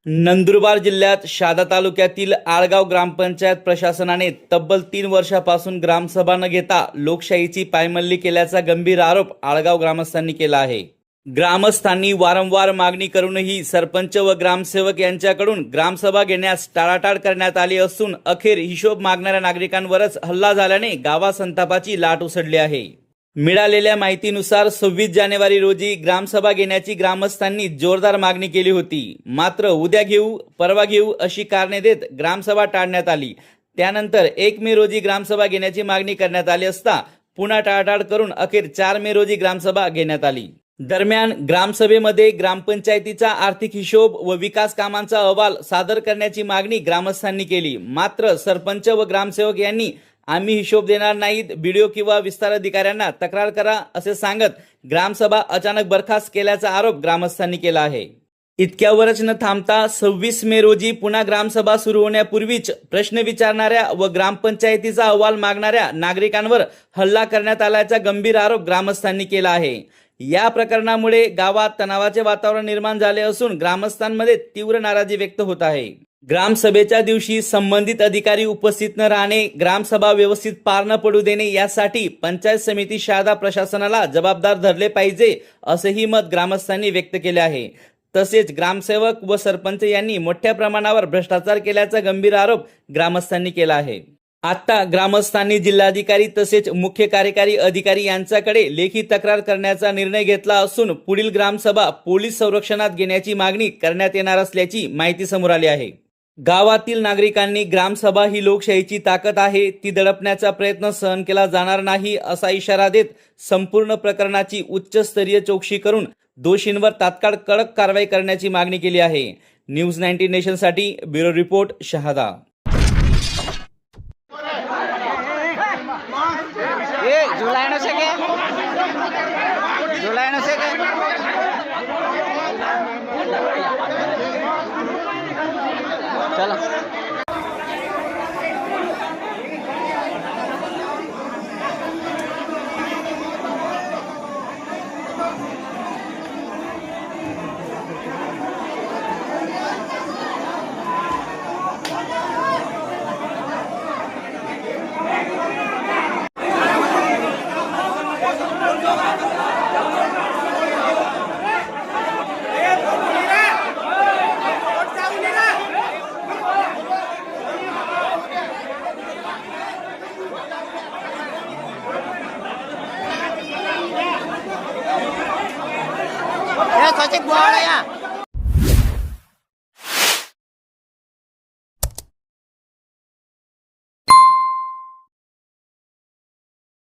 नंदुरबार जिल्ह्यात शहादा तालुक्यातील आळगाव ग्रामपंचायत प्रशासनाने तब्बल 3 वर्षापासून ग्रामसभा न घेता लोकशाहीची पायमल्ली केल्याचा गंभीर आरोप आळगाव ग्रामस्थांनी केला आहे। ग्रामस्थांनी वारंवार मागणी करूनही सरपंच व ग्रामसेवक यांच्याकडून ग्रामसभा घेण्यास टाळाटाळ करण्यात आली असून अखेर हिशोब मागणाऱ्या नागरिकांवरच हल्ला झाल्याने गावात संतापाची लाट उसळली आहे। मिळालेल्या माहितीनुसार 26 जानेवारी रोजी ग्रामसभा घेण्याची ग्रामस्थांनी जोरदार मागणी केली होती। मात्र उद्या घेऊ परवा घेऊ अशी कारणे देत ग्रामसभा टाळण्यात आली। त्यानंतर 1 मे रोजी ग्रामसभा घेण्याची मागणी करण्यात आली असता पुन्हा टाळाटाळ करून अखेर 4 मे रोजी ग्रामसभा घेण्यात आली। दरम्यान ग्रामसभेमध्ये ग्रामपंचायतीचा आर्थिक हिशोब व विकास कामांचा अहवाल सादर करण्याची मागणी ग्रामस्थांनी केली। मात्र सरपंच व ग्रामसेवक यांनी आम्ही हिशोब देणार नाहीत, बीडीओ किंवा विस्तार अधिकाऱ्यांना तक्रार करा असे सांगत ग्रामसभा अचानक बरखास्त केल्याचा आरोप ग्रामस्थांनी केला आहे। इतक्यावरच न थांबता 26 मे रोजी पुन्हा ग्रामसभा सुरू होण्यापूर्वीच प्रश्न विचारणाऱ्या व ग्रामपंचायतीचा अहवाल मागणाऱ्या नागरिकांवर हल्ला करण्यात आल्याचा गंभीर आरोप ग्रामस्थांनी केला आहे। या प्रकरणामुळे गावात तणावाचे वातावरण निर्माण झाले असून ग्रामस्थांमध्ये तीव्र नाराजी व्यक्त होत आहे। ग्रामसभेच्या दिवशी संबंधित अधिकारी उपस्थित न राहणे, ग्रामसभा व्यवस्थित पार न पडू देणे यासाठी पंचायत समिती शहादा प्रशासनाला जबाबदार धरले पाहिजे असेही मत ग्रामस्थांनी व्यक्त केले आहे। तसेच ग्रामसेवक व सरपंच यांनी मोठ्या प्रमाणावर भ्रष्टाचार केल्याचा गंभीर आरोप ग्रामस्थांनी केला आहे। आता ग्रामस्थांनी जिल्हाधिकारी तसेच मुख्य कार्यकारी अधिकारी यांच्याकडे लेखी तक्रार करण्याचा निर्णय घेतला असून पुढील ग्रामसभा पोलीस संरक्षणात घेण्याची मागणी करण्यात येणार असल्याची माहिती समोर आली आहे। गावातील नागरिकांनी ग्रामसभा ही लोकशाहीची ताकद आहे, ती दडपण्याचा प्रयत्न सहन केला जाणार नाही असा इशारा देत संपूर्ण प्रकरणाची उच्चस्तरीय चौकशी करून दोषींवर तात्काळ कडक कारवाई करण्याची मागणी केली आहे। न्यूज 19 नेशनसाठी ब्युरो रिपोर्ट शहादा। जुलाई no sé qué. July no sé qué. चलो ya, kocek bola ya.